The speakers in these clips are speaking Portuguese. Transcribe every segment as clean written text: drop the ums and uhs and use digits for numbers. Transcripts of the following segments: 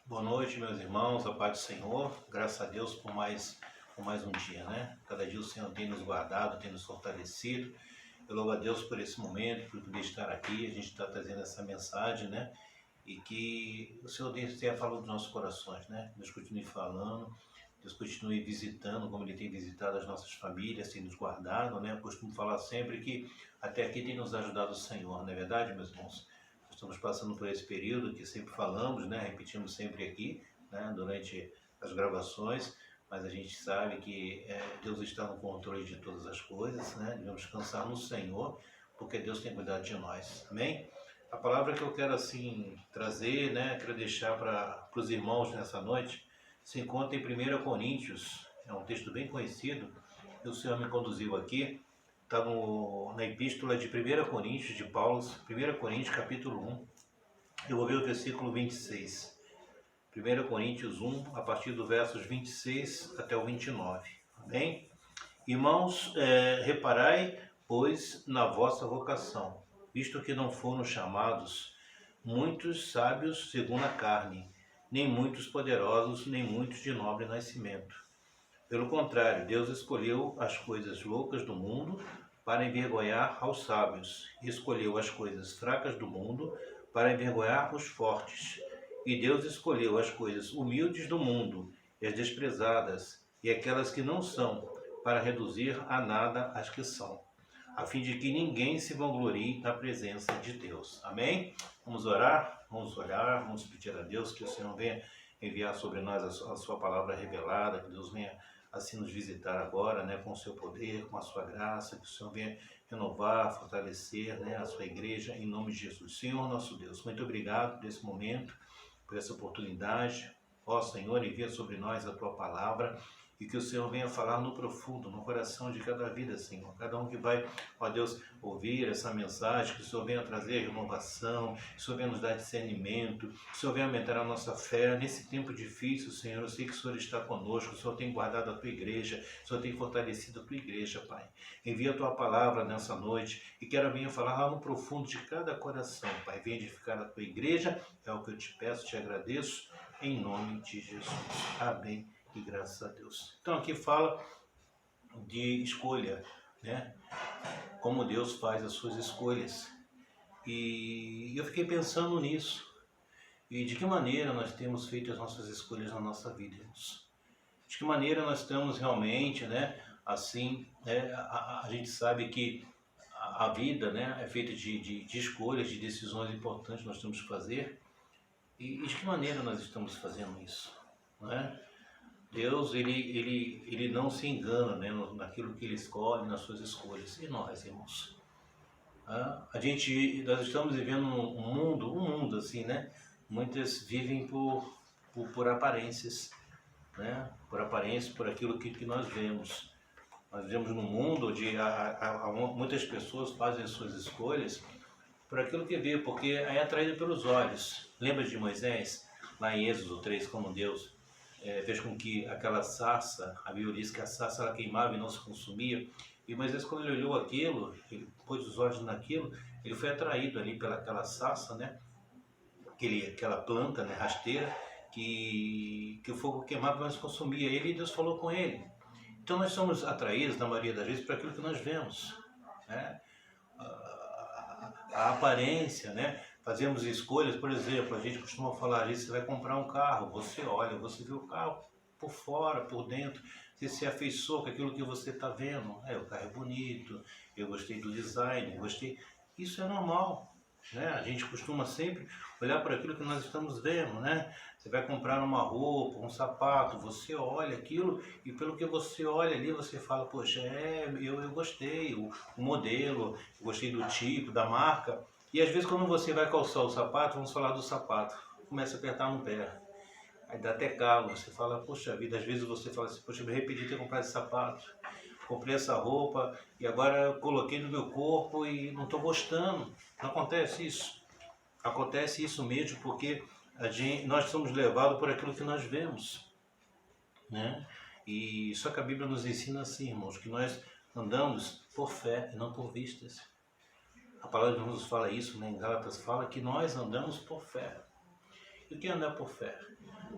Boa noite, meus irmãos, a paz do Senhor, graças a Deus por mais um dia, né? Cada dia o Senhor tem nos guardado, tem nos fortalecido. Eu louvo a Deus por esse momento, por poder estar aqui, a gente está trazendo essa mensagem, né? E que o Senhor tenha falado dos nossos corações, né? Deus continue falando, Deus continue visitando, como Ele tem visitado as nossas famílias, tem nos guardado, né? Eu costumo falar sempre que até aqui tem nos ajudado o Senhor, não é verdade, meus irmãos? Estamos passando por esse período que sempre falamos, né? Repetimos sempre aqui, né? Durante as gravações, mas a gente sabe que Deus está no controle de todas as coisas, né? Devemos descansar no Senhor, porque Deus tem cuidado de nós, amém? A palavra que eu quero assim trazer, né? Quero deixar para os irmãos nessa noite, se encontra em 1 Coríntios, é um texto bem conhecido, e o Senhor me conduziu aqui. Está na epístola de 1 Coríntios, de Paulo, 1 Coríntios capítulo 1, eu vou ver o versículo 26. 1 Coríntios 1, a partir do versos 26 até o 29. Amém? Irmãos, reparai, pois, na vossa vocação, visto que não foram chamados muitos sábios segundo a carne, nem muitos poderosos, nem muitos de nobre nascimento. Pelo contrário, Deus escolheu as coisas loucas do mundo para envergonhar aos sábios, e escolheu as coisas fracas do mundo para envergonhar os fortes. E Deus escolheu as coisas humildes do mundo, e as desprezadas, e aquelas que não são, para reduzir a nada as que são, a fim de que ninguém se vanglorie na presença de Deus. Amém? Vamos orar? Vamos orar, vamos pedir a Deus que o Senhor venha enviar sobre nós a sua palavra revelada, que Deus venha assim nos visitar agora, né, com o seu poder, com a sua graça, que o Senhor venha renovar, fortalecer, né, a sua igreja, em nome de Jesus. Senhor nosso Deus, muito obrigado por esse momento, por essa oportunidade. Ó Senhor, envia sobre nós a tua palavra e que o Senhor venha falar no profundo, no coração de cada vida, Senhor. Cada um que vai, ó Deus, ouvir essa mensagem, que o Senhor venha trazer renovação, que o Senhor venha nos dar discernimento, que o Senhor venha aumentar a nossa fé. Nesse tempo difícil, Senhor, eu sei que o Senhor está conosco, o Senhor tem guardado a tua igreja, o Senhor tem fortalecido a tua igreja, Pai. Envia a tua palavra nessa noite e quero venha falar lá no profundo de cada coração, Pai. Venha edificar a tua igreja, é o que eu te peço, te agradeço, em nome de Jesus. Amém. E graças a Deus. Então aqui fala de escolha, né? Como Deus faz as suas escolhas. E eu fiquei pensando nisso. E de que maneira nós temos feito as nossas escolhas na nossa vida, irmãos? De que maneira nós estamos realmente, né? Assim, né? A gente sabe que a vida, né, é feita de escolhas, de decisões importantes que nós temos que fazer. E de que maneira nós estamos fazendo isso, não é? Deus, ele não se engana, né, naquilo que Ele escolhe, nas suas escolhas. E nós, irmãos? Nós estamos vivendo um mundo assim, né? Muitas vivem por aparências, né? Por aparências, por aquilo que nós vemos. Nós vivemos num mundo onde muitas pessoas fazem as suas escolhas por aquilo que vê, porque é atraído pelos olhos. Lembra de Moisés, lá em Êxodo 3, como Deus fez com que aquela sarça, a Bíblia diz que a sarça ela queimava e não se consumia, e Moisés, quando ele olhou aquilo, ele pôs os olhos naquilo, ele foi atraído ali pelaquela sarça, né? Aquela planta, né, rasteira, que o fogo queimava e não se consumia. E Deus falou com ele. Então nós somos atraídos, na maioria das vezes, por aquilo que nós vemos, né? A aparência, né? Fazemos escolhas, por exemplo, a gente costuma falar, a gente você vai comprar um carro, você olha, você vê o carro por fora, por dentro, você se afeiçoa com aquilo que você está vendo. O carro é bonito, eu gostei do design, eu gostei. Isso é normal, né? A gente costuma sempre olhar para aquilo que nós estamos vendo, né? Você vai comprar uma roupa, um sapato, você olha aquilo e pelo que você olha ali, você fala, poxa, eu gostei, o modelo, eu gostei do tipo, da marca. E às vezes quando você vai calçar o sapato, vamos falar do sapato, começa a apertar no pé. Aí dá até calo, você fala, poxa vida, às vezes você fala assim, poxa, eu me arrependi de ter comprado esse sapato, comprei essa roupa e agora eu coloquei no meu corpo e não estou gostando. Não acontece isso. Acontece isso mesmo porque nós somos levados por aquilo que nós vemos, né? E só que a Bíblia nos ensina assim, irmãos, que nós andamos por fé e não por vistas. A palavra de Deus nos fala isso, né? Em Gálatas fala que nós andamos por fé. E o que é andar por fé?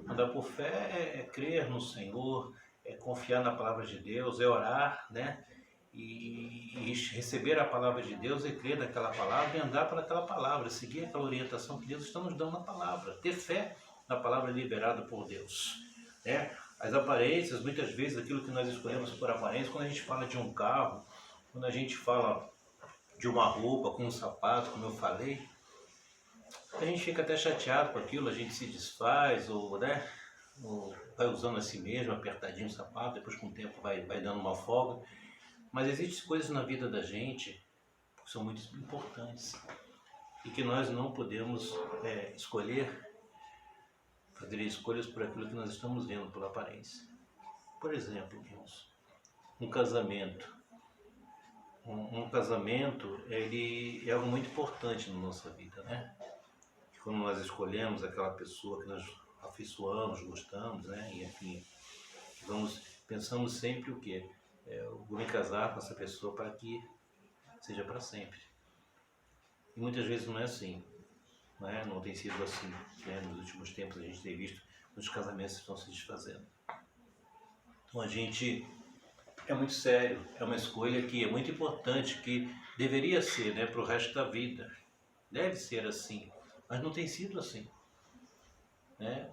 Andar por fé é crer no Senhor, é confiar na palavra de Deus, é orar, né? E receber a palavra de Deus e crer naquela palavra e andar para aquela palavra, seguir aquela orientação que Deus está nos dando na palavra, ter fé na palavra liberada por Deus, né? As aparências, muitas vezes, aquilo que nós escolhemos por aparência, quando a gente fala de um carro, quando a gente fala de uma roupa, com um sapato, como eu falei, a gente fica até chateado com aquilo, a gente se desfaz, ou, né, ou vai usando a si mesmo, apertadinho o sapato, depois com o tempo vai dando uma folga. Mas existem coisas na vida da gente que são muito importantes e que nós não podemos escolher, fazer escolhas por aquilo que nós estamos vendo pela aparência. Por exemplo, irmãos, um casamento. Um casamento, ele é algo muito importante na nossa vida, né? Quando nós escolhemos aquela pessoa que nós afeiçoamos, gostamos, né? E enfim, pensamos sempre o quê? Eu vou me casar com essa pessoa para que seja para sempre. E muitas vezes não é assim, né? Não tem sido assim, né? Nos últimos tempos a gente tem visto muitos casamentos estão se desfazendo. Então a gente é muito sério, é uma escolha que é muito importante, que deveria ser, né, para o resto da vida. Deve ser assim, mas não tem sido assim, né?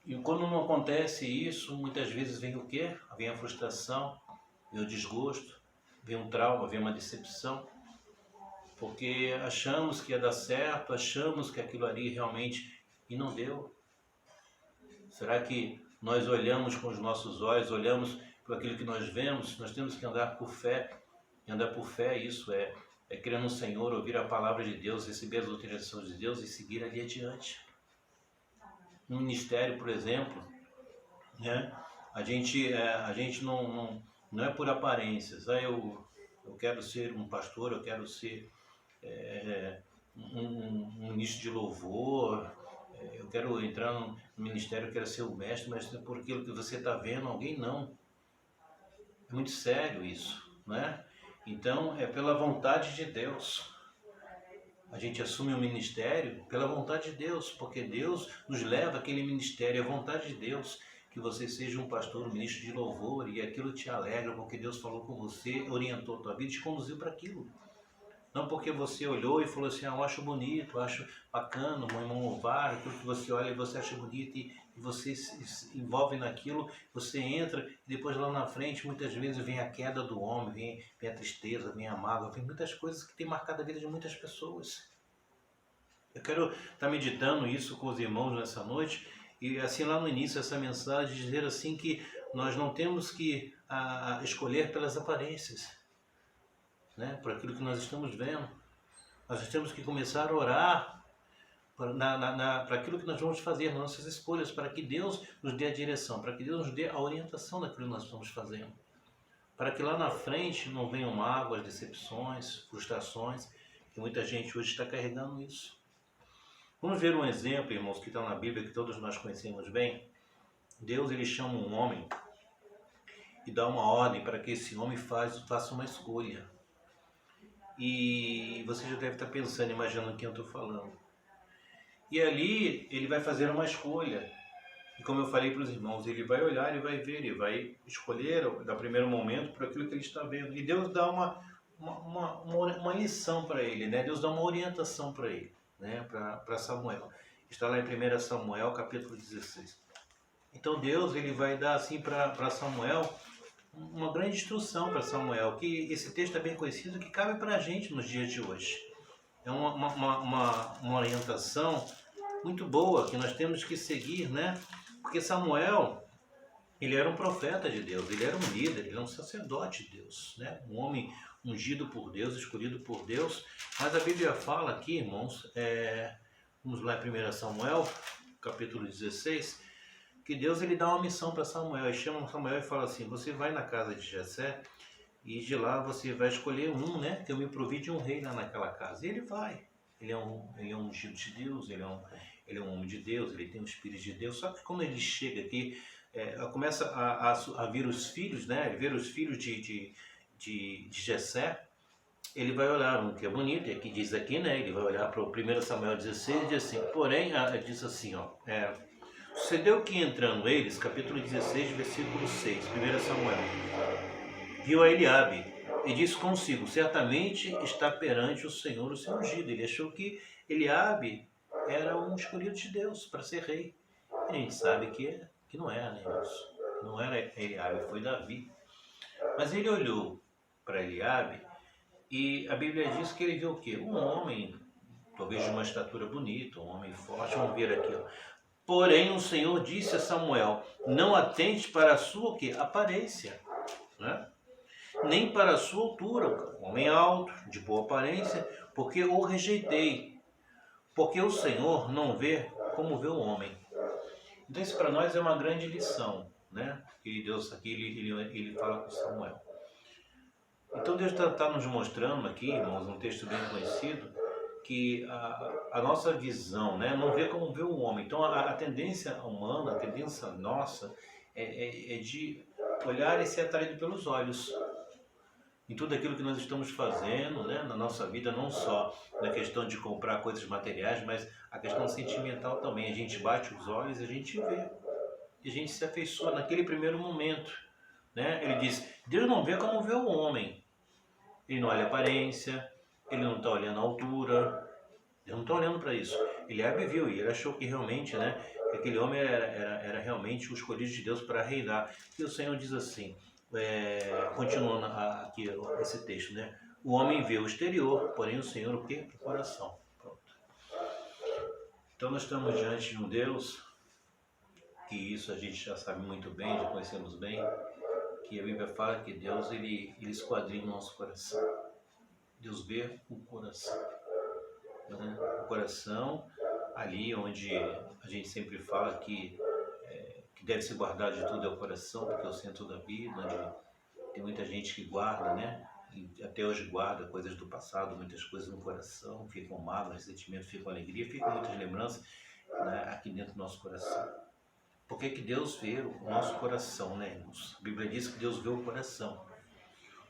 E quando não acontece isso, muitas vezes vem o quê? Vem a frustração, vem o desgosto, vem um trauma, vem uma decepção, porque achamos que ia dar certo, achamos que aquilo ali realmente, e não deu. Será que nós olhamos com os nossos olhos, olhamos por aquilo que nós vemos? Nós temos que andar por fé, e andar por fé isso é crer no Senhor, ouvir a palavra de Deus, receber as autorizações de Deus e seguir ali adiante. No ministério, por exemplo, né? A gente não é por aparências. Eu quero ser um pastor, eu quero ser um ministro de louvor, eu quero entrar no ministério, eu quero ser o mestre, mas por aquilo que você está vendo, alguém não. É muito sério isso, né? Então, é pela vontade de Deus. A gente assume o ministério pela vontade de Deus, porque Deus nos leva àquele ministério, é a vontade de Deus que você seja um pastor, um ministro de louvor, e aquilo te alegra, porque Deus falou com você, orientou a tua vida e te conduziu para aquilo. Não porque você olhou e falou assim, eu acho bonito, acho bacana, um irmão louvar, aquilo que você olha e você acha bonito e você se envolve naquilo, você entra e depois lá na frente muitas vezes vem a queda do homem, vem a tristeza, vem a mágoa, vem muitas coisas que tem marcado a vida de muitas pessoas. Eu quero estar meditando isso com os irmãos nessa noite e assim lá no início essa mensagem dizer assim que nós não temos que escolher pelas aparências, né, por aquilo que nós estamos vendo. Nós temos que começar a orar para aquilo que nós vamos fazer, nas nossas escolhas, para que Deus nos dê a direção, para que Deus nos dê a orientação daquilo que nós estamos fazendo. Para que lá na frente não venham mágoas, decepções, frustrações, que muita gente hoje está carregando isso. Vamos ver um exemplo, irmãos, que está na Bíblia, que todos nós conhecemos bem. Deus, ele chama um homem e dá uma ordem para que esse homem faça uma escolha. E você já deve estar pensando, imaginando quem eu estou falando. E ali ele vai fazer uma escolha. E como eu falei para os irmãos, ele vai olhar, ele vai ver, ele vai escolher, no primeiro momento, por aquilo que ele está vendo. E Deus dá uma lição para ele, né? Deus dá uma orientação para ele, né? Para Samuel. Está lá em 1 Samuel, capítulo 16. Então Deus, ele vai dar assim para Samuel uma grande instrução para Samuel, que esse texto é bem conhecido, que cabe para a gente nos dias de hoje. É uma orientação muito boa que nós temos que seguir, né? Porque Samuel, ele era um profeta de Deus, ele era um líder, ele era um sacerdote de Deus, né? Um homem ungido por Deus, escolhido por Deus. Mas a Bíblia fala aqui, irmãos, vamos lá em 1 Samuel, capítulo 16, que Deus, ele dá uma missão para Samuel, e chama Samuel e fala assim, você vai na casa de Jessé e de lá você vai escolher um, né, que eu me provi de um rei lá naquela casa. E ele vai, ele é um ungido de Deus, ele é um homem de Deus, ele tem o Espírito de Deus. Só que quando ele chega aqui, começa a vir os filhos, né, ver os filhos de Jessé, ele vai olhar um que é bonito, e aqui diz aqui, né? Ele vai olhar para o 1 Samuel 16 e diz assim, porém, diz assim, ó, sucedeu que entrando eles, capítulo 16, versículo 6, 1 Samuel, viu a Eliabe e disse consigo, certamente está perante o Senhor o seu ungido. Ele achou que Eliabe era um escolhido de Deus para ser rei. E a gente sabe que não era, né, irmãos? Não era Eliabe, foi Davi. Mas ele olhou para Eliabe e a Bíblia diz que ele viu o quê? Um homem, talvez de uma estatura bonita, um homem forte. Vamos ver aqui, ó. Porém, o Senhor disse a Samuel, não atente para a sua o quê? Aparência, né? Nem para a sua altura, homem alto, de boa aparência, porque o rejeitei. Porque o Senhor não vê como vê o homem. Então isso para nós é uma grande lição, né? Que Deus aqui, ele fala com Samuel. Então Deus está nos mostrando aqui, irmãos, um texto bem conhecido, que a nossa visão, né, não vê como vê o homem. Então a tendência humana, a tendência nossa é de olhar e ser atraído pelos olhos. Em tudo aquilo que nós estamos fazendo, né, na nossa vida, não só na questão de comprar coisas materiais, mas a questão sentimental também. A gente bate os olhos e a gente vê. E a gente se afeiçoa naquele primeiro momento, né? Ele diz, Deus não vê como vê o homem. Ele não olha a aparência, ele não está olhando a altura, ele não está olhando para isso. Eliabe viu e ele achou que realmente, né, que aquele homem era realmente o escolhido de Deus para reinar. E o Senhor diz assim, continuando aqui esse texto, né? O homem vê o exterior, porém o Senhor o quê? O coração. Pronto. Então nós estamos diante de um Deus, que isso a gente já sabe muito bem, já conhecemos bem, que a Bíblia fala que Deus ele esquadrinha o nosso coração. Deus vê o coração. Né? O coração, ali onde a gente sempre fala que deve se guardar de tudo é o coração, porque é o centro da vida, onde tem muita gente que guarda, né? E até hoje guarda coisas do passado, muitas coisas no coração, ficam mágoas, ressentimentos, ficam alegria, ficam muitas lembranças, né, aqui dentro do nosso coração. Por que Deus vê o nosso coração, né, irmãos? A Bíblia diz que Deus vê o coração.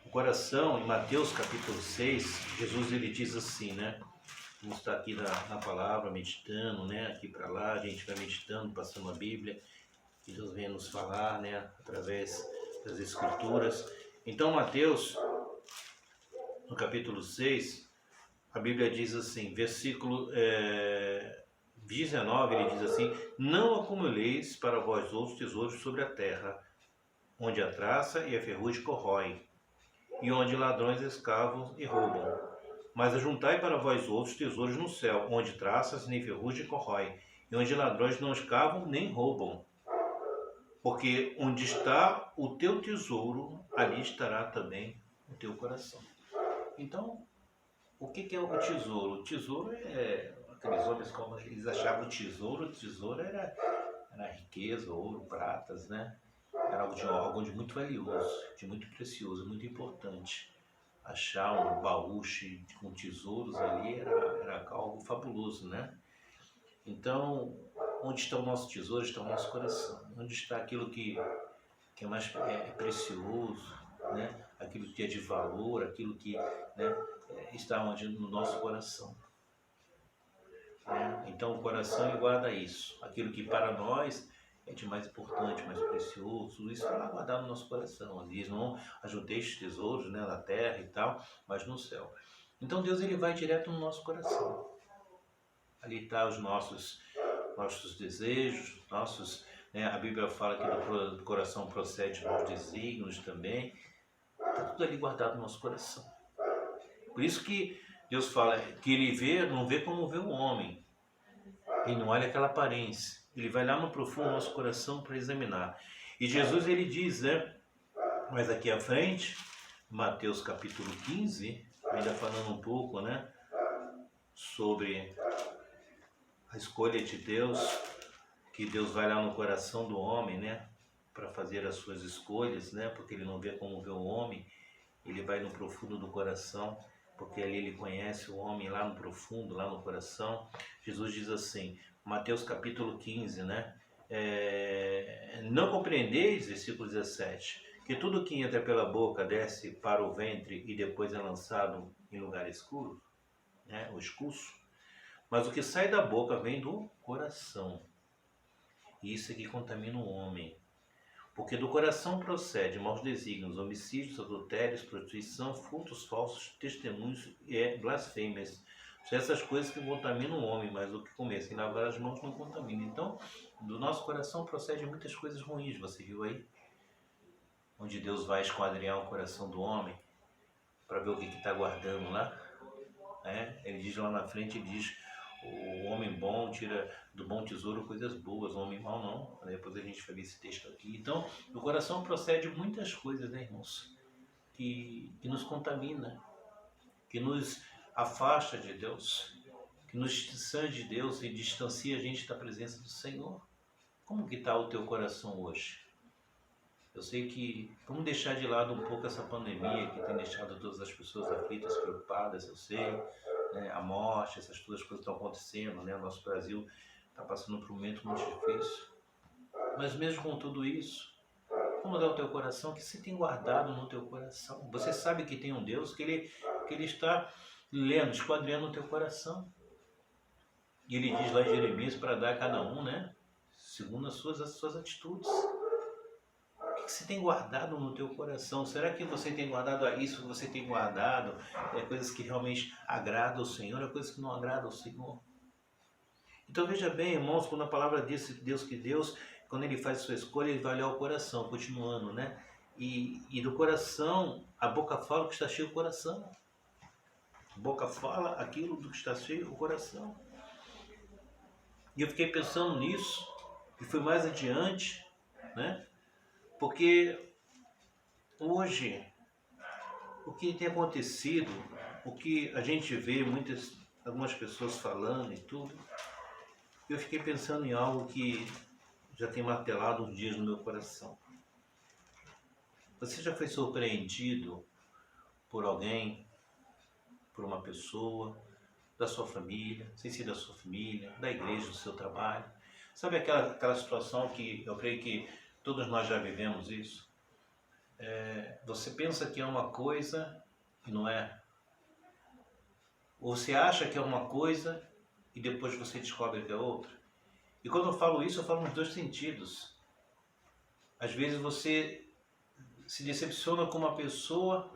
O coração, em Mateus capítulo 6, Jesus ele diz assim, né? Vamos estar aqui na palavra, meditando, né? Aqui para lá, a gente vai meditando, passando a Bíblia. Que Deus venha nos falar, né? Através das Escrituras. Então, Mateus, no capítulo 6, a Bíblia diz assim, versículo 19, ele diz assim, não acumuleis para vós outros tesouros sobre a terra, onde a traça e a ferrugem corroem, e onde ladrões escavam e roubam. Mas ajuntai para vós outros tesouros no céu, onde traças nem ferrugem corrói, e onde ladrões não escavam nem roubam. Porque onde está o teu tesouro, ali estará também o teu coração. Então, o que é o tesouro? O tesouro é aqueles homens, como eles achavam o tesouro era riqueza, ouro, pratas, né? Era algo de muito valioso, de muito precioso, muito importante. Achar um baú com tesouros ali era algo fabuloso, né? Então, onde está o nosso tesouro, está o nosso coração. Onde está aquilo que é mais precioso, né? Aquilo que é de valor, aquilo que, né, está onde? No nosso coração. Então, o coração guarda isso. Aquilo que para nós é de mais importante, mais precioso, tudo isso está guardado no nosso coração. Ele diz, não ajunteis tesouros, né, na terra e tal, mas no céu. Então Deus ele vai direto no nosso coração. Ali está os nossos desejos, né, a Bíblia fala que do coração procede os desígnios também. Está tudo ali guardado no nosso coração. Por isso que Deus fala que ele não vê como vê o homem. Ele não olha aquela aparência. Ele vai lá no profundo do nosso coração para examinar. E Jesus ele diz, né, mais aqui à frente, Mateus capítulo 15, ainda falando um pouco, né, sobre a escolha de Deus, que Deus vai lá no coração do homem, né, para fazer as suas escolhas, né, porque ele não vê como vê o homem, ele vai no profundo do coração, porque ali ele conhece o homem lá no profundo, lá no coração. Jesus diz assim, Mateus capítulo 15, né? Não compreendeis, versículo 17, que tudo que entra pela boca desce para o ventre e depois é lançado em lugar escuro, né, o escurso, mas o que sai da boca vem do coração. E isso é que contamina o homem. Porque do coração procede maus desígnios, homicídios, adultérios, prostituição, furtos falsos, testemunhos e blasfêmias. São essas coisas que contaminam o homem, mas o que começa em lavar as mãos não contamina. Então, do nosso coração procede muitas coisas ruins, você viu aí? Onde Deus vai esquadrinhar o coração do homem para ver o que está guardando lá. Ele diz lá na frente, ele diz, o homem bom tira do bom tesouro coisas boas, o homem mau não. Depois a gente vai ver esse texto aqui. Então, do coração procede muitas coisas, né, irmãos? Que nos contamina, que nos afasta de Deus, que nos distancia de Deus e distancia a gente da presença do Senhor. Como que está o teu coração hoje? Eu sei que vamos deixar de lado um pouco essa pandemia que tem deixado todas as pessoas aflitas, preocupadas, eu sei, né? A morte, essas todas as coisas estão acontecendo, né? O nosso Brasil está passando por um momento muito difícil. Mas mesmo com tudo isso, como é o teu coração? O que você tem guardado no teu coração? Você sabe que tem um Deus que ele está lendo, esquadrinhando no teu coração. E ele diz lá em Jeremias para dar a cada um, né? Segundo as suas atitudes. O que você tem guardado no teu coração? Será que você tem guardado isso que você tem guardado? Coisas que realmente agradam ao Senhor, coisas que não agradam ao Senhor? Então veja bem, irmãos, quando a palavra diz que Deus, quando Ele faz a sua escolha, Ele vai olhar o coração, continuando, né? E do coração, a boca fala o que está cheio o coração. A boca fala aquilo do que está cheio o coração. E eu fiquei pensando nisso, e fui mais adiante, né? Porque hoje, o que tem acontecido, o que a gente vê algumas pessoas falando e tudo, eu fiquei pensando em algo que já tem martelado uns dias no meu coração. Você já foi surpreendido por alguém, por uma pessoa, da sua família, sem ser da sua família, da igreja, do seu trabalho? Sabe aquela situação que eu creio que todos nós já vivemos isso? Você pensa que é uma coisa e não é. Ou você acha que é uma coisa e depois você descobre que é outra. E quando eu falo isso, eu falo nos dois sentidos. Às vezes você se decepciona com uma pessoa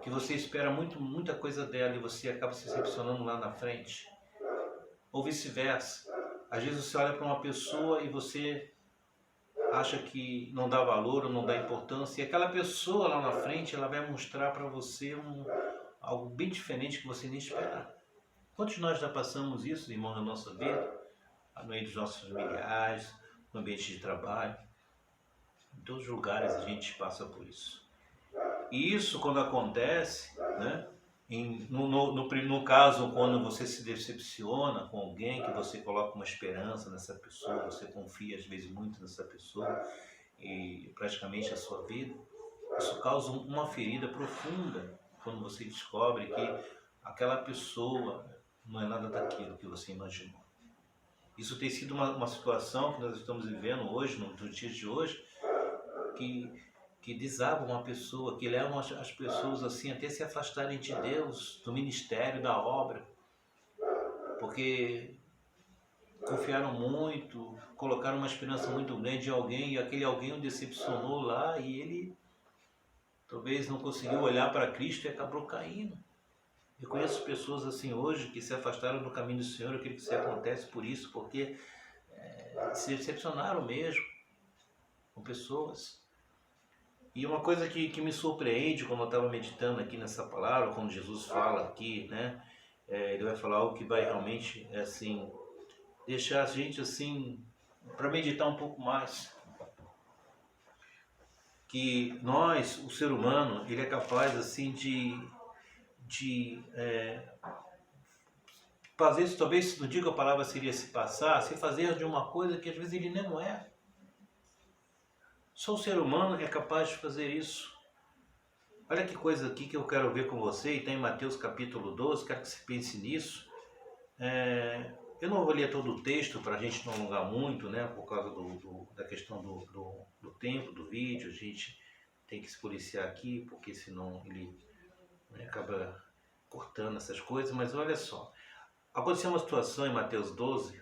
que você espera muita coisa dela e você acaba se decepcionando lá na frente. Ou vice-versa. Às vezes você olha para uma pessoa e você acha que não dá valor ou não dá importância, e aquela pessoa lá na frente, ela vai mostrar para você algo bem diferente que você nem espera. Quantos de nós já passamos isso, irmão, na nossa vida? No meio dos nossos familiares, no ambiente de trabalho. Em todos os lugares a gente passa por isso. E isso, quando acontece, né? No caso, quando você se decepciona com alguém, que você coloca uma esperança nessa pessoa, você confia às vezes muito nessa pessoa e praticamente a sua vida, isso causa uma ferida profunda quando você descobre que aquela pessoa não é nada daquilo que você imaginou. Isso tem sido uma situação que nós estamos vivendo hoje, nos dias de hoje, que desabam uma pessoa, que levam as pessoas assim até se afastarem de Deus, do ministério, da obra, porque confiaram muito, colocaram uma esperança muito grande em alguém, e aquele alguém o decepcionou lá e ele talvez não conseguiu olhar para Cristo e acabou caindo. Eu conheço pessoas assim hoje que se afastaram do caminho do Senhor. Eu creio que isso acontece por isso, porque se decepcionaram mesmo com pessoas. E uma coisa que me surpreende quando eu estava meditando aqui nessa palavra, quando Jesus fala aqui, né? Ele vai falar algo que vai realmente, assim, deixar a gente assim, para meditar um pouco mais. Que nós, o ser humano, ele é capaz assim de fazer isso, talvez não diga a palavra seria se passar, se fazer de uma coisa que às vezes ele não é. Só o ser humano que é capaz de fazer isso. Olha que coisa aqui que eu quero ver com você, e está em Mateus capítulo 12, quero que você pense nisso. Eu não vou ler todo o texto para a gente não alongar muito, né, por causa da questão do tempo, do vídeo. A gente tem que se policiar aqui, porque senão ele, né, acaba cortando essas coisas. Mas olha só, aconteceu uma situação em Mateus 12,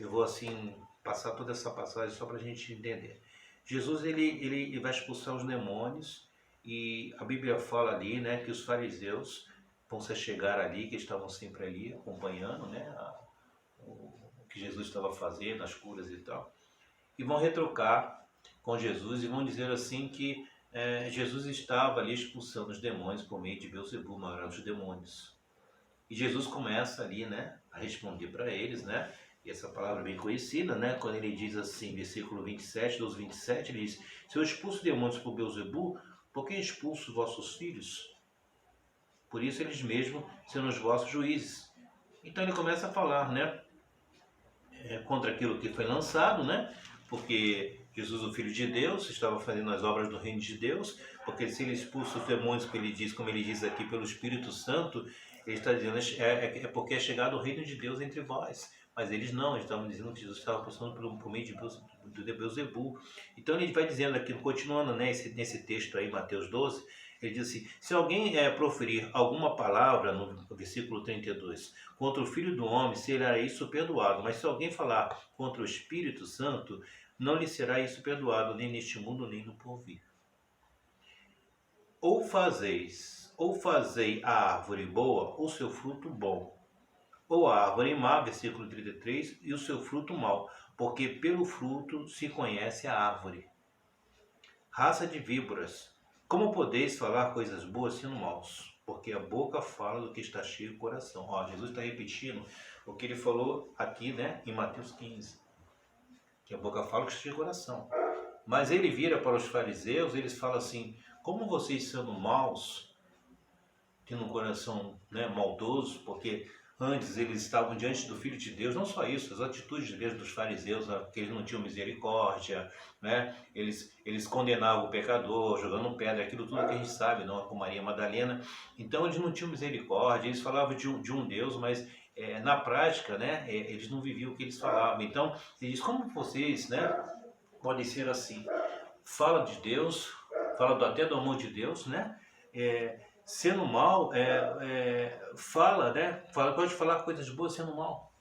eu vou assim passar toda essa passagem só para a gente entender. Jesus ele vai expulsar os demônios e a Bíblia fala ali, né, que os fariseus vão se chegar ali, que estavam sempre ali acompanhando, né, o que Jesus estava fazendo, as curas e tal, e vão retrucar com Jesus e vão dizer assim que Jesus estava ali expulsando os demônios por meio de Beelzebul, maior dos demônios. E Jesus começa ali, né, a responder para eles, né, e essa palavra é bem conhecida, né, quando ele diz assim, versículo 27, 12, 27, ele diz: se eu expulso demônios por Beelzebul, por que expulso vossos filhos? Por isso eles mesmos serão os vossos juízes. Então ele começa a falar, né, contra aquilo que foi lançado, né, porque Jesus, o Filho de Deus, estava fazendo as obras do reino de Deus, porque se ele expulsa os demônios, como ele diz aqui, pelo Espírito Santo, ele está dizendo, porque é chegado o reino de Deus entre vós. Mas eles não, eles estavam dizendo que Jesus estava passando por meio de Beelzebul. Então ele vai dizendo aqui, continuando, né, nesse texto aí, Mateus 12, ele diz assim, se alguém proferir alguma palavra, no versículo 32, contra o Filho do Homem, será isso perdoado. Mas se alguém falar contra o Espírito Santo, não lhe será isso perdoado, nem neste mundo, nem no porvir. Ou fazei a árvore boa, o seu fruto bom, ou a árvore má, versículo 33, e o seu fruto mau, porque pelo fruto se conhece a árvore. Raça de víboras, como podeis falar coisas boas sendo maus? Porque a boca fala do que está cheio o coração. Ó, Jesus está repetindo o que ele falou aqui, né, em Mateus 15. Que a boca fala do que está cheio o coração. Mas ele vira para os fariseus, eles falam assim, como vocês sendo maus, tendo um coração, né, maldoso, porque antes eles estavam diante do Filho de Deus, não só isso, as atitudes mesmo dos fariseus, que eles não tinham misericórdia, né? Eles condenavam o pecador, jogando pedra, aquilo tudo que a gente sabe, não, com Maria Madalena. Então eles não tinham misericórdia, eles falavam de um Deus, mas na prática, né, eles não viviam o que eles falavam. Então, ele diz, como vocês, né, podem ser assim? Fala de Deus, fala até do amor de Deus, né? Sendo mal, fala, né? Pode falar coisas boas sendo mal.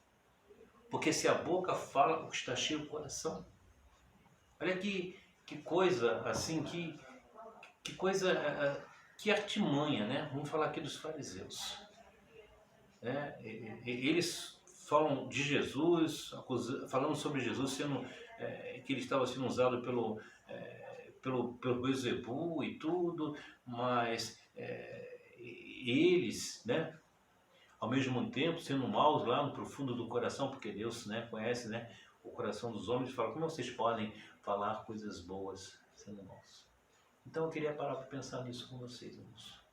Porque se a boca fala, o que está cheio o coração. Olha que coisa, assim, que coisa, que artimanha, né? Vamos falar aqui dos fariseus. Eles falam de Jesus, falando sobre Jesus, sendo que ele estava sendo usado pelo Beelzebul e tudo, mas eles, né, ao mesmo tempo, sendo maus lá no profundo do coração, porque Deus, né, conhece, né, o coração dos homens, fala, como vocês podem falar coisas boas sendo maus? Então eu queria parar para pensar nisso com vocês, irmãos.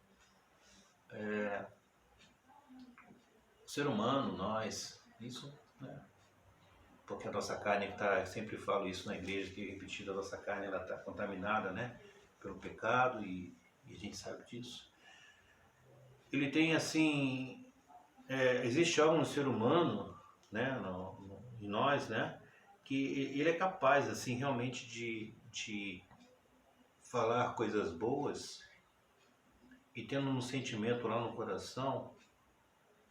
O ser humano, nós, isso, né, porque a nossa carne está, sempre falo isso na igreja, que repetido, a nossa carne ela está contaminada, né, pelo pecado e a gente sabe disso. Ele tem assim, existe algo no ser humano, né, em nós, né, que ele é capaz assim realmente de falar coisas boas e tendo um sentimento lá no coração,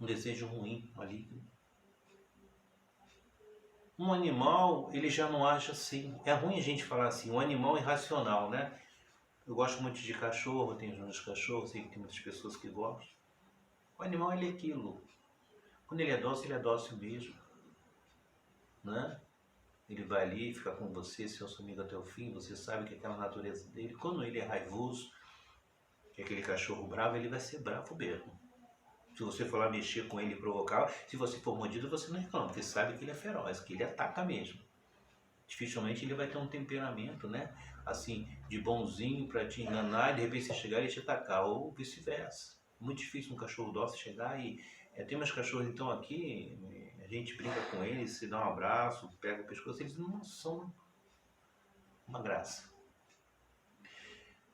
um desejo ruim, maligno. Um animal, ele já não age assim. É ruim a gente falar assim, um animal irracional, né? Eu gosto muito de cachorro, tenho uns cachorros, sei que tem muitas pessoas que gostam. O animal, ele é aquilo. Quando ele é dócil mesmo, né? Ele vai ali, fica com você, seu amigo até o fim, você sabe que é aquela natureza dele. Quando ele é raivoso, que é aquele cachorro bravo, ele vai ser bravo mesmo. Se você for lá mexer com ele e provocar, se você for mordido, você não reclama, porque sabe que ele é feroz, que ele ataca mesmo. Dificilmente ele vai ter um temperamento, né, assim, de bonzinho para te enganar e de repente você chegar e te atacar, ou vice-versa. Muito difícil um cachorro dócil chegar e... tem umas cachorros então aqui, a gente brinca com eles, se dá um abraço, pega o pescoço, eles não são uma graça.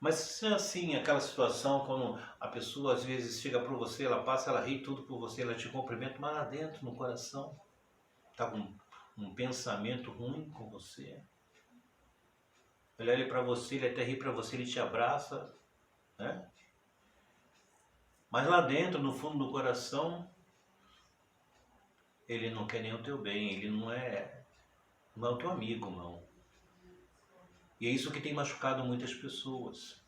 Mas assim, aquela situação quando a pessoa às vezes chega para você, ela passa, ela ri tudo por você, ela te cumprimenta, mas lá dentro, no coração, está com um pensamento ruim com você. Ele olha para você, ele até ri para você, ele te abraça, né? Mas lá dentro, no fundo do coração, ele não quer nem o teu bem, ele não é o teu amigo, não. E é isso que tem machucado muitas pessoas.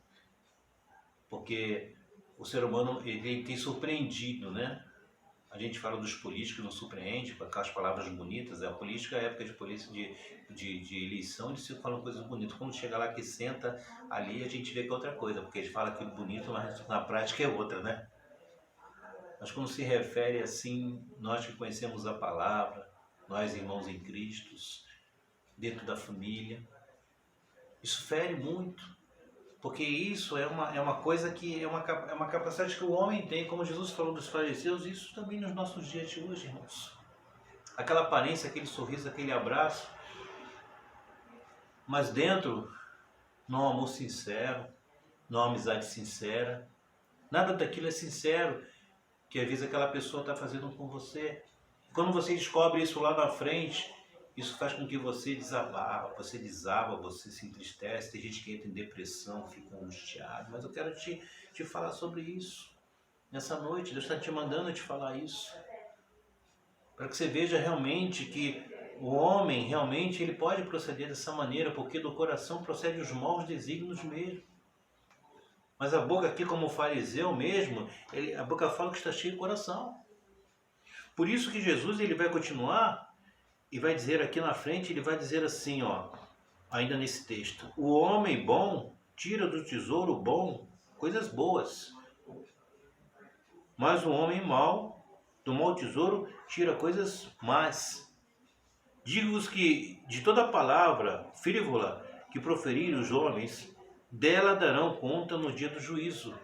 Porque o ser humano, ele tem surpreendido, né? A gente fala dos políticos, não surpreende com aquelas palavras bonitas. A política é a época de polícia de eleição, eles ficam falando coisas bonitas. Quando chega lá que senta ali, a gente vê que é outra coisa, porque eles falam aquilo bonito, mas na prática é outra, né? Mas quando se refere assim, nós que conhecemos a palavra, nós irmãos em Cristo, dentro da família, isso fere muito. Porque isso é uma coisa que é uma capacidade que o homem tem, como Jesus falou dos fariseus, isso também nos nossos dias de hoje, irmãos. Aquela aparência, aquele sorriso, aquele abraço, mas dentro não há um amor sincero, não há uma amizade sincera, nada daquilo é sincero que às vezes aquela pessoa está fazendo com você. Quando você descobre isso lá na frente, isso faz com que você desaba, você se entristece. Tem gente que entra em depressão, fica angustiado. Mas eu quero te falar sobre isso. Nessa noite, Deus está te mandando te falar isso. Para que você veja realmente que o homem, realmente, ele pode proceder dessa maneira, porque do coração procede os maus desígnios mesmo. Mas a boca aqui, como o fariseu mesmo, a boca fala que está cheio de coração. Por isso que Jesus ele vai continuar e vai dizer aqui na frente, ele vai dizer assim, ó, ainda nesse texto: o homem bom tira do tesouro bom coisas boas, mas o homem mau, do mau tesouro, tira coisas más. Digo-vos que de toda palavra frívola que proferirem os homens, dela darão conta no dia do juízo.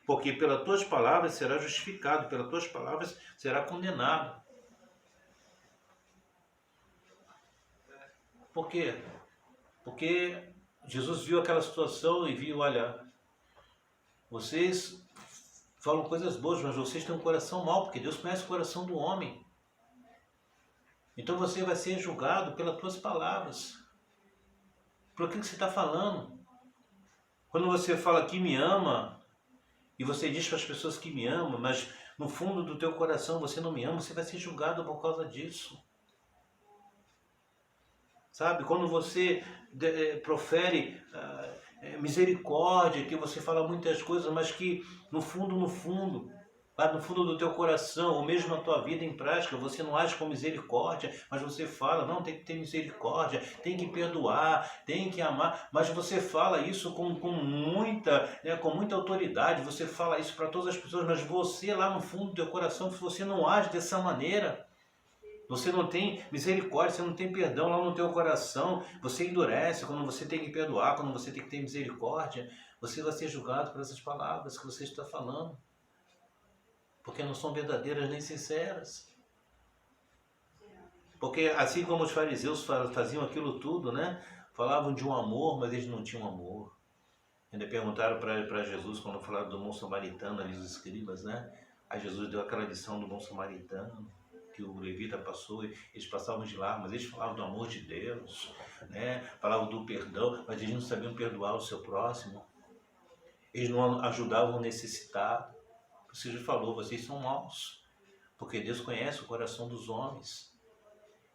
Porque pelas tuas palavras será justificado, pelas tuas palavras será condenado. Por quê? Porque Jesus viu aquela situação e viu, olha, vocês falam coisas boas, mas vocês têm um coração mau, porque Deus conhece o coração do homem. Então você vai ser julgado pelas tuas palavras. Por aquilo que você está falando. Quando você fala que me ama, e você diz para as pessoas que me ama, mas no fundo do teu coração você não me ama, você vai ser julgado por causa disso. Sabe, quando você profere misericórdia, que você fala muitas coisas, mas que no fundo, lá no fundo do teu coração, ou mesmo na tua vida em prática, você não age com misericórdia, mas você fala, não, tem que ter misericórdia, tem que perdoar, tem que amar, mas você fala isso com muita autoridade, você fala isso para todas as pessoas, mas você lá no fundo do teu coração, se você não age dessa maneira, você não tem misericórdia, você não tem perdão lá no teu coração, você endurece quando você tem que perdoar, quando você tem que ter misericórdia, você vai ser julgado por essas palavras que você está falando, porque não são verdadeiras nem sinceras. Porque assim como os fariseus faziam aquilo tudo, né? Falavam de um amor, mas eles não tinham amor. Ainda perguntaram para Jesus, quando falaram do bom samaritano, ali os escribas, né? Aí Jesus deu aquela lição do bom samaritano, que o levita passou, eles passavam de lá, mas eles falavam do amor de Deus, né? Falavam do perdão, mas eles não sabiam perdoar o seu próximo. Eles não ajudavam o necessitado. Você já falou, vocês são maus, porque Deus conhece o coração dos homens.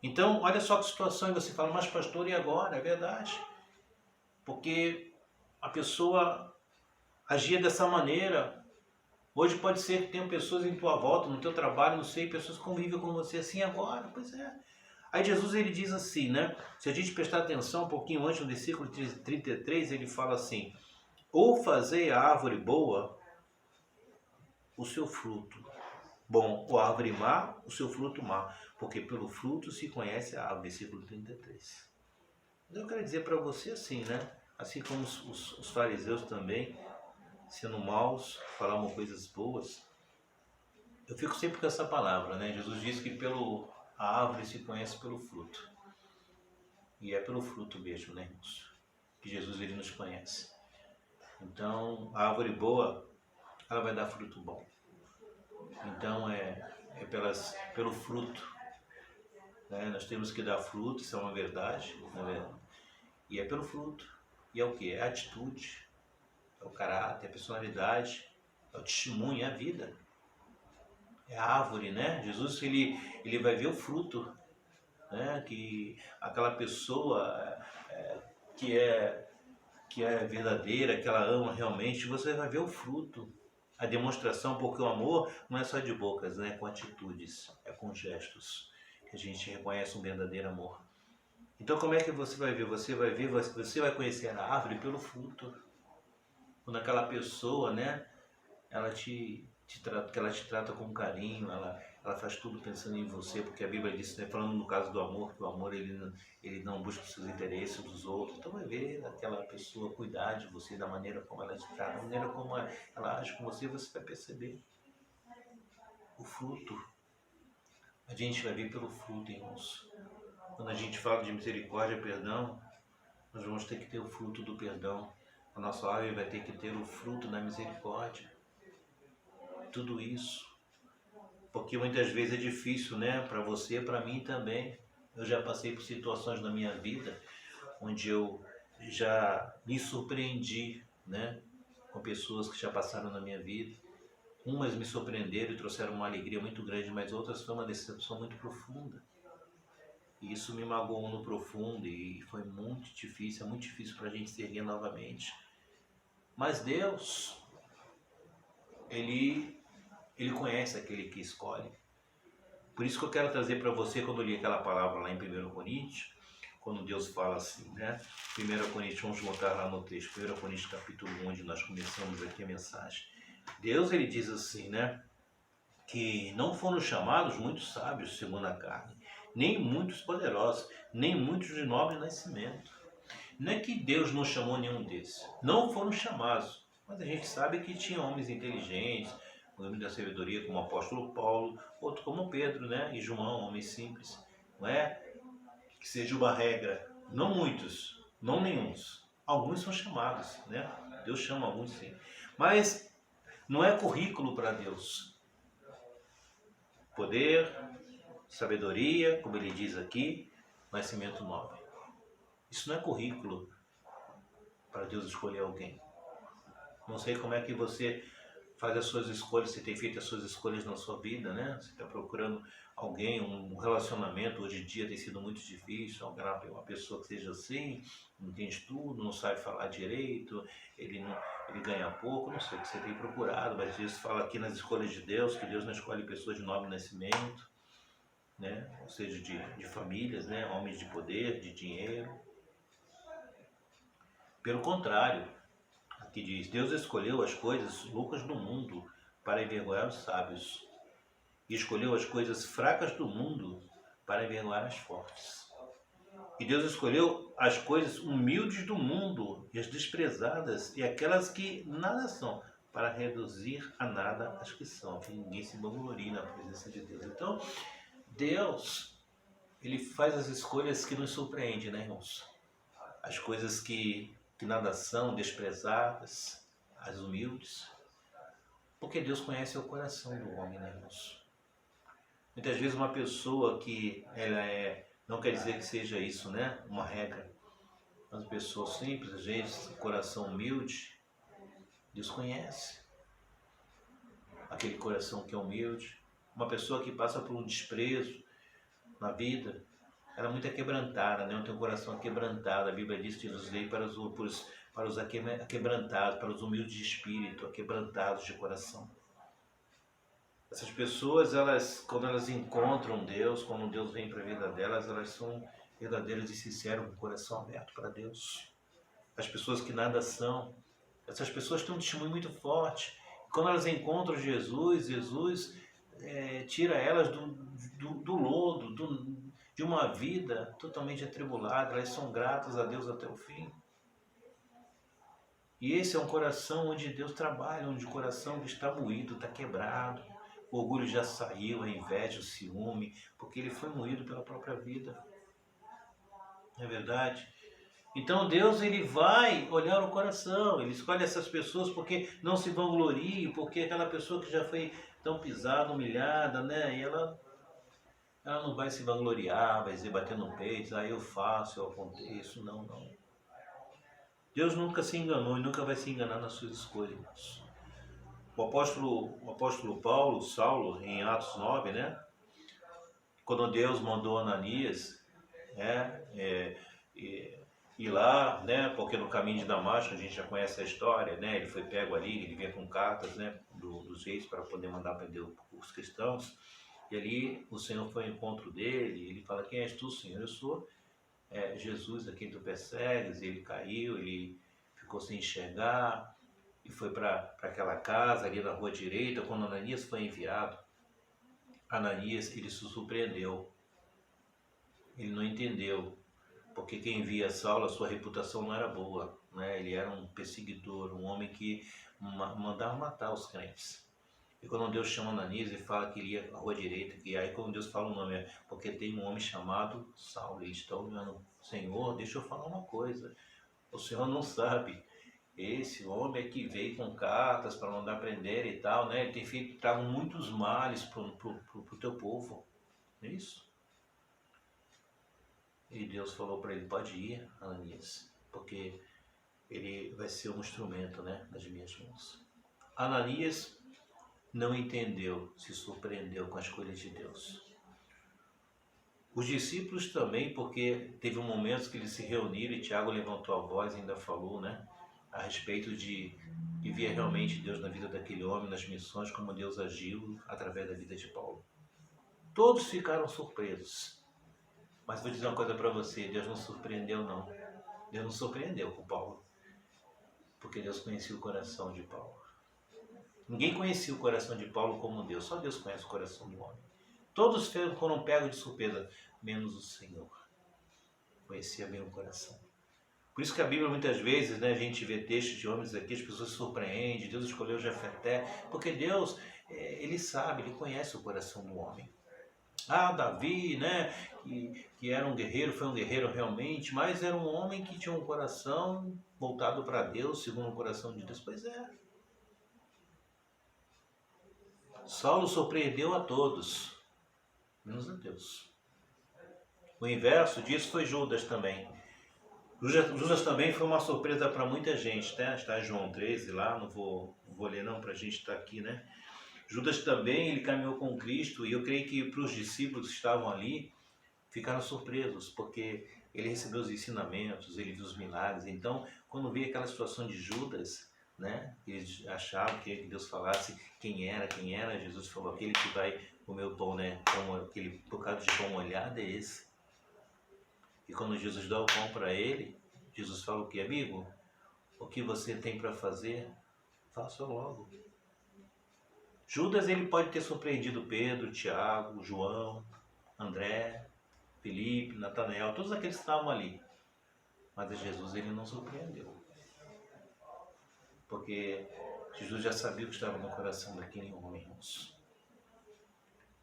Então, olha só que situação, e você fala, mas pastor, e agora? É verdade. Porque a pessoa agia dessa maneira. Hoje pode ser que tenham pessoas em tua volta, no teu trabalho, não sei, pessoas que convivem com você assim agora, pois é. Aí Jesus ele diz assim, né? Se a gente prestar atenção um pouquinho antes no versículo 33, ele fala assim: ou fazei a árvore boa o seu fruto bom, ou a árvore má o seu fruto má, porque pelo fruto se conhece a árvore, versículo 33. Eu quero dizer para você assim, né? Assim como os fariseus também, sendo maus, falavam coisas boas. Eu fico sempre com essa palavra, né? Jesus diz que a árvore se conhece pelo fruto. E é pelo fruto mesmo, né, irmãos? Que Jesus ele nos conhece. Então, a árvore boa, ela vai dar fruto bom. Então, pelo fruto. Né? Nós temos que dar fruto, isso é uma verdade. Né? E é pelo fruto. E é o que? É a atitude, é o caráter, é a personalidade, é o testemunho, é a vida. É a árvore, né? Jesus, ele vai ver o fruto, né? Que aquela pessoa que é, que é verdadeira, que ela ama realmente, você vai ver o fruto. A demonstração, porque o amor não é só de bocas, né? É com atitudes, é com gestos que a gente reconhece um verdadeiro amor. Então como é que você vai ver? Você vai conhecer a árvore pelo fruto. Quando aquela pessoa, né, ela te trata, que ela te trata com carinho, ela faz tudo pensando em você, porque a Bíblia diz, né, falando no caso do amor, que o amor ele não busca os seus interesses dos outros. Então vai ver aquela pessoa cuidar de você da maneira como ela te trata, da maneira como ela age com você, você vai perceber o fruto. A gente vai ver pelo fruto, irmãos. Quando a gente fala de misericórdia, perdão, nós vamos ter que ter o fruto do perdão. A nossa árvore vai ter que ter o fruto da misericórdia. Tudo isso. Porque muitas vezes é difícil, né? Para você, para mim também. Eu já passei por situações na minha vida onde eu já me surpreendi, né? Com pessoas que já passaram na minha vida. Umas me surpreenderam e trouxeram uma alegria muito grande, mas outras foi uma decepção muito profunda. E isso me magoou no profundo e foi é muito difícil para a gente se erguer novamente. Mas Deus, Ele conhece aquele que escolhe. Por isso que eu quero trazer para você, quando eu li aquela palavra lá em 1 Coríntios, quando Deus fala assim, né? 1 Coríntios, vamos voltar lá no texto, 1 Coríntios capítulo 1, onde nós começamos aqui a mensagem. Deus, ele diz assim, né? Que não foram chamados muitos sábios segundo a carne, nem muitos poderosos, nem muitos de nobre nascimento. Não é que Deus não chamou nenhum desses, não foram chamados, mas a gente sabe que tinha homens inteligentes, homens da sabedoria como o apóstolo Paulo, outro como Pedro, né? E João, homens simples. Não é que seja uma regra, não muitos, não nenhuns, alguns são chamados, né? Deus chama alguns sim, mas não é currículo para Deus. Poder, sabedoria, como ele diz aqui, nascimento nobre. Isso não é currículo para Deus escolher alguém. Não sei como é que você faz as suas escolhas, você tem feito as suas escolhas na sua vida, né? Você está procurando alguém, um relacionamento, hoje em dia tem sido muito difícil, uma pessoa que seja assim, não tem estudo, não sabe falar direito, ele ganha pouco, não sei o que você tem procurado, mas isso fala aqui nas escolhas de Deus, que Deus não escolhe pessoas de nobre nascimento, né? Ou seja, de famílias, né? Homens de poder, de dinheiro. Pelo contrário, aqui diz, Deus escolheu as coisas loucas do mundo para envergonhar os sábios, e escolheu as coisas fracas do mundo para envergonhar as fortes. E Deus escolheu as coisas humildes do mundo, e as desprezadas, e aquelas que nada são, para reduzir a nada as que são, que ninguém se vanglorie na presença de Deus. Então, Deus, ele faz as escolhas que nos surpreendem, né, irmãos? As coisas que nada são, desprezadas, as humildes. Porque Deus conhece o coração do homem, né, irmãos? Muitas vezes uma pessoa que não quer dizer que seja isso, né? Uma regra. Mas uma pessoa simples, às vezes, coração humilde, Deus conhece. Aquele coração que é humilde. Uma pessoa que passa por um desprezo na vida, ela é muito aquebrantada, né? Tem um coração aquebrantado. A Bíblia diz que Deus veio para os aquebrantados, para os humildes de espírito, aquebrantados de coração. Essas pessoas, quando elas encontram Deus, quando Deus vem para a vida delas, elas são verdadeiras e sinceras, com o coração aberto para Deus. As pessoas que nada são, essas pessoas têm um testemunho muito forte. Quando elas encontram Jesus, tira elas do lodo, de uma vida totalmente atribulada. Elas são gratas a Deus até o fim. E esse é um coração onde Deus trabalha, onde o coração está moído, está quebrado. O orgulho já saiu, a inveja, o ciúme, porque ele foi moído pela própria vida. Não é verdade? Então Deus, ele vai olhar o coração, ele escolhe essas pessoas porque não se vanglorie, porque aquela pessoa que já foi tão pisada, humilhada, né? E ela não vai se vangloriar, vai dizer, bater no peito, eu faço, eu aconteço, não. Deus nunca se enganou e nunca vai se enganar nas suas escolhas, irmãos. O apóstolo Paulo, Saulo, em Atos 9, né? Quando Deus mandou Ananias, né, ir lá, né, porque no caminho de Damasco, a gente já conhece a história, né, ele foi pego ali, ele vinha com cartas, né, dos reis para poder mandar prender os cristãos, e ali o Senhor foi ao encontro dele, ele fala: quem és tu, Senhor? Eu sou Jesus a quem tu persegues. Ele caiu, ele ficou sem enxergar, e foi para aquela casa ali na rua direita. Quando Ananias foi enviado, Ananias, ele se surpreendeu, ele não entendeu, porque quem via Saulo, a sua reputação não era boa, né? Ele era um perseguidor, um homem que mandava matar os crentes. E quando Deus chama Ananias e fala que ele ia à rua direita, que aí quando Deus fala o nome, é porque tem um homem chamado Saulo, ele está olhando: Senhor, deixa eu falar uma coisa, o Senhor não sabe, esse homem é que veio com cartas para mandar prender e tal, né? Ele tem feito, trago muitos males para o teu povo, não é isso? E Deus falou para ele: pode ir, Ananias, porque ele vai ser um instrumento, né, das minhas mãos. Ananias não entendeu, se surpreendeu com as coisas de Deus. Os discípulos também, porque teve um momento que eles se reuniram e Tiago levantou a voz e ainda falou, né, a respeito de que via realmente Deus na vida daquele homem, nas missões, como Deus agiu através da vida de Paulo. Todos ficaram surpresos. Mas vou dizer uma coisa para você: Deus não surpreendeu, não. Deus não surpreendeu com Paulo, porque Deus conhecia o coração de Paulo. Ninguém conhecia o coração de Paulo como Deus, só Deus conhece o coração do homem. Todos foram pegos de surpresa, menos o Senhor. Conhecia bem o coração. Por isso que a Bíblia, muitas vezes, né, a gente vê textos de homens aqui, as pessoas se surpreendem: Deus escolheu Jefté, porque Deus, ele sabe, ele conhece o coração do homem. Davi, né, que era um guerreiro, foi um guerreiro realmente, mas era um homem que tinha um coração voltado para Deus, segundo o coração de Deus. Pois é. Saulo surpreendeu a todos, menos a Deus. O inverso disso foi Judas também. Judas também foi uma surpresa para muita gente, né? Está em João 13 lá, não vou ler não, para a gente estar aqui, né? Judas também, ele caminhou com Cristo, e eu creio que para os discípulos que estavam ali, ficaram surpresos, porque ele recebeu os ensinamentos, ele viu os milagres. Então, quando veio aquela situação de Judas, né, eles achavam que Deus falasse quem era, Jesus falou: aquele que vai comer o pão, né, como aquele bocado de pão molhado é esse. E quando Jesus dá o pão para ele, Jesus fala o que? Amigo, o que você tem para fazer, faça logo. Judas, ele pode ter surpreendido Pedro, Tiago, João, André, Felipe, Natanael, todos aqueles que estavam ali. Mas a Jesus ele não surpreendeu. Porque Jesus já sabia o que estava no coração daquele homem, irmãos.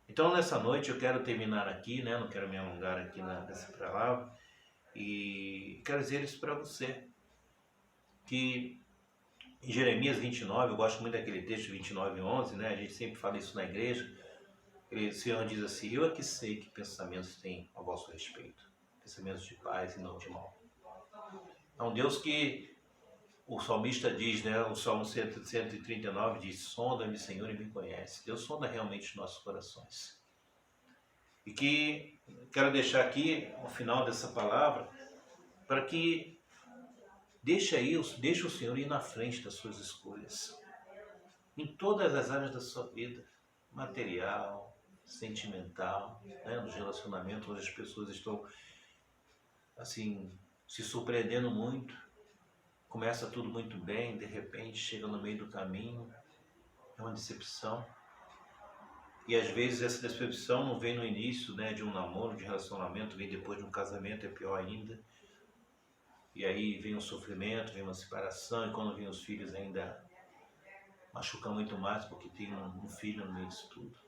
Então, nessa noite, eu quero terminar aqui, né? Não quero me alongar aqui nessa palavra. E quero dizer isso para você. Que em Jeremias 29, eu gosto muito daquele texto 29:11, né? A gente sempre fala isso na igreja. O Senhor diz assim: eu é que sei que pensamentos tem a vosso respeito, pensamentos de paz e não de mal. É um Deus que o salmista diz, né, o Salmo 139 diz: sonda-me, Senhor, e me conhece. Deus sonda realmente os nossos corações. E que quero deixar aqui, ao final dessa palavra, para que deixe o Senhor ir na frente das suas escolhas, em todas as áreas da sua vida, material, sentimental, né, nos relacionamentos onde as pessoas estão assim se surpreendendo muito. Começa tudo muito bem, de repente chega no meio do caminho, é uma decepção. E às vezes essa decepção não vem no início, né, de um namoro, de relacionamento, vem depois de um casamento, é pior ainda. E aí vem um sofrimento, vem uma separação, e quando vem os filhos ainda machuca muito mais, porque tem um filho no meio disso tudo.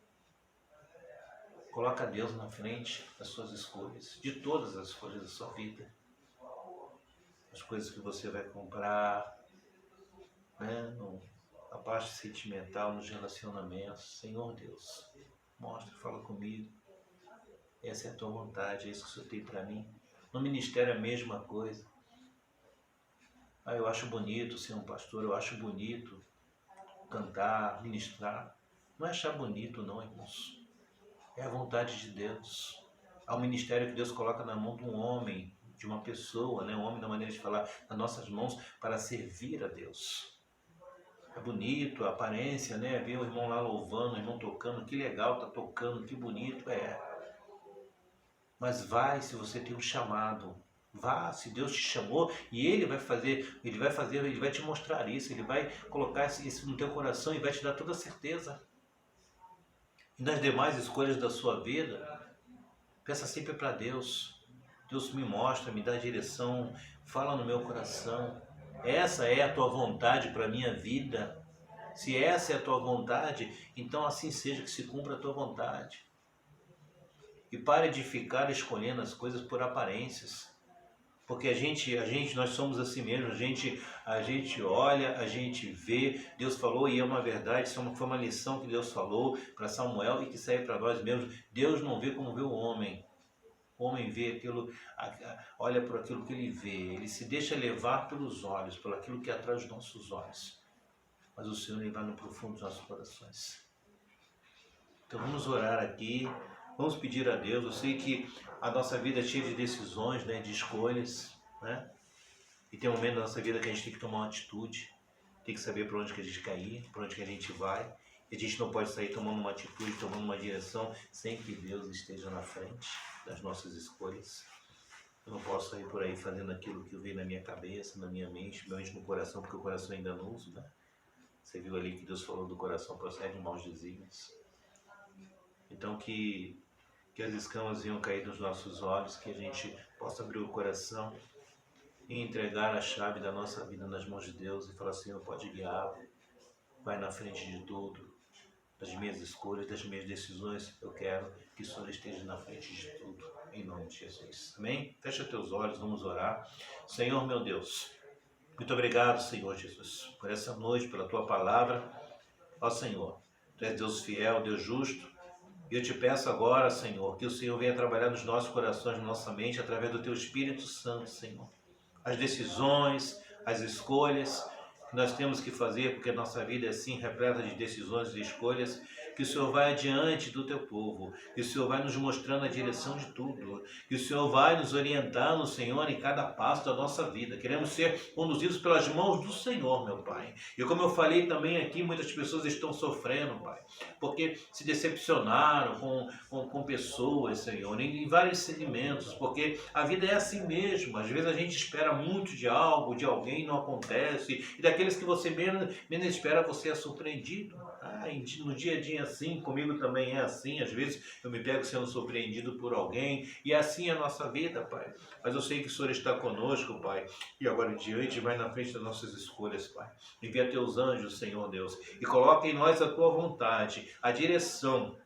Coloca Deus na frente das suas escolhas, de todas as escolhas da sua vida. As coisas que você vai comprar, né, a parte sentimental, nos relacionamentos. Senhor Deus, mostra, fala comigo. Essa é a tua vontade, é isso que o Senhor tem para mim. No ministério é a mesma coisa. Ah, eu acho bonito ser um pastor, eu acho bonito cantar, ministrar. Não é achar bonito não, irmãos. É a vontade de Deus. Há um ministério que Deus coloca na mão de um homem, de uma pessoa, né? Um homem na maneira de falar, nas nossas mãos, para servir a Deus. É bonito a aparência, né? Ver o irmão lá louvando, o irmão tocando, que legal, tá tocando, que bonito, é. Mas vai se você tem um chamado. Vá, se Deus te chamou e Ele vai fazer, Ele vai te mostrar isso, Ele vai colocar isso no teu coração e vai te dar toda a certeza. E nas demais escolhas da sua vida, peça sempre para Deus. Deus me mostra, me dá direção, fala no meu coração. Essa é a tua vontade para a minha vida. Se essa é a tua vontade, então assim seja, que se cumpra a tua vontade. E pare de ficar escolhendo as coisas por aparências. Porque nós somos assim mesmo, a gente olha, a gente vê, Deus falou e é uma verdade, foi uma lição que Deus falou para Samuel e que serve para nós mesmos. Deus não vê como vê o homem. O homem vê aquilo, olha por aquilo que ele vê, ele se deixa levar pelos olhos, por aquilo que é atrás dos nossos olhos. Mas o Senhor, Ele vai no profundo dos nossos corações. Então vamos orar aqui, vamos pedir a Deus. Eu sei que a nossa vida é cheia de decisões, né, de escolhas, né? E tem um momento da nossa vida que a gente tem que tomar uma atitude, tem que saber para onde que a gente quer ir, para onde que a gente vai. E a gente não pode sair tomando uma atitude, tomando uma direção, sem que Deus esteja na frente das nossas escolhas. Eu não posso sair por aí fazendo aquilo que veio na minha cabeça, na minha mente, no coração, porque o coração ainda não uso, né? Você viu ali que Deus falou do coração procede de maus desígnios. Então que as escamas venham cair dos nossos olhos, que a gente possa abrir o coração e entregar a chave da nossa vida nas mãos de Deus e falar: Senhor, pode guiar, vai na frente de tudo, das minhas escolhas, das minhas decisões. Eu quero que o Senhor esteja na frente de tudo, em nome de Jesus. Amém? Fecha teus olhos, vamos orar. Senhor meu Deus, muito obrigado, Senhor Jesus, por essa noite, pela Tua palavra. Ó Senhor, Tu és Deus fiel, Deus justo. E eu te peço agora, Senhor, que o Senhor venha trabalhar nos nossos corações, na nossa mente, através do Teu Espírito Santo, Senhor. As decisões, as escolhas que nós temos que fazer, porque a nossa vida é assim, repleta de decisões e escolhas, que o Senhor vai adiante do Teu povo, que o Senhor vai nos mostrando a direção de tudo, que o Senhor vai nos orientando, Senhor, em cada passo da nossa vida. Queremos ser conduzidos pelas mãos do Senhor, meu Pai. E como eu falei também aqui, muitas pessoas estão sofrendo, Pai, porque se decepcionaram com pessoas, Senhor, em vários segmentos, porque a vida é assim mesmo. Às vezes a gente espera muito de algo, de alguém, e não acontece, e daqueles que você menos espera, você é surpreendido. No dia a dia assim, comigo também é assim. Às vezes eu me pego sendo surpreendido por alguém, e assim é a nossa vida, Pai. Mas eu sei que o Senhor está conosco, Pai, e agora em diante vai na frente das nossas escolhas, Pai. Envia Teus anjos, Senhor Deus, e coloca em nós a Tua vontade, a direção,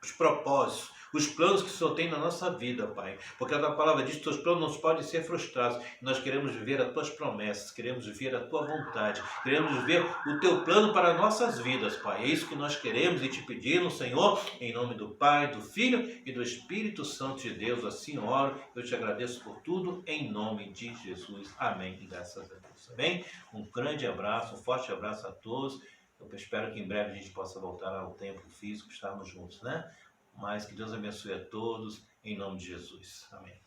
os propósitos, os planos que o Senhor tem na nossa vida, Pai. Porque a Tua palavra diz que Teus planos não podem ser frustrados. Nós queremos viver as Tuas promessas, queremos viver a Tua vontade, queremos viver o Teu plano para nossas vidas, Pai. É isso que nós queremos e te pedimos, Senhor, em nome do Pai, do Filho e do Espírito Santo de Deus. Assim oro, eu te agradeço por tudo, em nome de Jesus. Amém. E graças a Deus. Amém? Um grande abraço, um forte abraço a todos. Eu espero que em breve a gente possa voltar ao tempo físico, estarmos juntos, né? Mas que Deus abençoe a todos, em nome de Jesus. Amém.